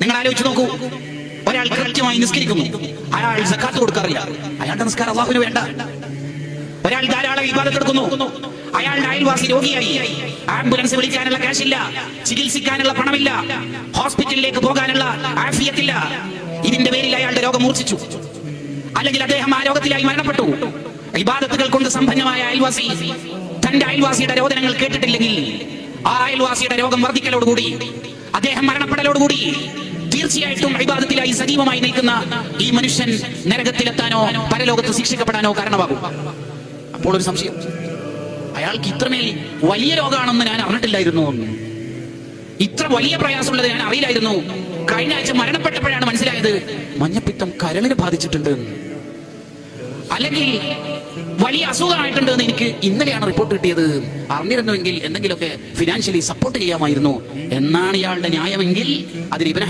നിങ്ങൾ ആലോചിച്ച് നോക്കൂ, ഒരാൾ കൃത്യമായി നിസ്കരിക്കുന്നു, അയാൾ സക്കാത്ത് കൊടുക്കാറില്ല, അയാളുടെ നിസ്കാരം അല്ലാഹുവിന് വേണ്ട. ഒരാൾ ധാരാളം ഇബാദത്ത് എടുക്കുന്നു, അയാളുടെ അയൽവാസി രോഗിയായി, ആംബുലൻസ് വിളിക്കാനുള്ള കാശില്ല, ചികിത്സിക്കാനുള്ള പണമില്ല, ഹോസ്പിറ്റലിലേക്ക് പോകാനുള്ള ആഫിയത്തില്ല, ഇതിന്റെ പേരിൽ അയാളുടെ രോഗം മൂർച്ഛിച്ചു, അല്ലെങ്കിൽ അദ്ദേഹം ആ രോഗത്തിലായി മരണപ്പെട്ടു. ഇബാദത്തുകൾ കൊണ്ട് സമ്പന്നമായ അയൽവാസി തന്റെ അയൽവാസിയുടെ രോദനങ്ങൾ കേട്ടിട്ടില്ലെങ്കിൽ ആ അയൽവാസിയുടെ രോഗം വർദ്ധിക്കലോടുകൂടി, അദ്ദേഹം മരണപ്പെടലോടുകൂടി തീർച്ചയായിട്ടും ഇബാദത്തിലായി സജീവമായി നിൽക്കുന്ന ഈ മനുഷ്യൻ നരകത്തിലെത്താനോ പരലോകത്ത് ശിക്ഷിക്കപ്പെടാനോ കാരണമാകും. അപ്പോൾ ഒരു സംശയം, അയാൾക്ക് ഇത്രമേൽ വലിയ രോഗമാണെന്ന് ഞാൻ അറിഞ്ഞിട്ടില്ലായിരുന്നു, ഇത്ര വലിയ പ്രയാസമുള്ളത് ഞാൻ അറിയില്ലായിരുന്നു, കഴിഞ്ഞ ആഴ്ച മരണപ്പെട്ടപ്പോഴാണ് മനസ്സിലായത് മഞ്ഞപ്പിത്തം കരളിനെ ബാധിച്ചിട്ടുണ്ട്, അല്ലെങ്കിൽ വലിയ അസുഖമായിട്ടുണ്ട് എന്ന് എനിക്ക് ഇന്നലെയാണ് റിപ്പോർട്ട് കിട്ടിയത്, അറിഞ്ഞിരുന്നുവെങ്കിൽ എന്തെങ്കിലുമൊക്കെ ഫിനാൻഷ്യലി സപ്പോർട്ട് ചെയ്യാമായിരുന്നു എന്നാണ് ഇയാളുടെ ന്യായമെങ്കിൽ അതിന് ഇബ്നു ഹജർ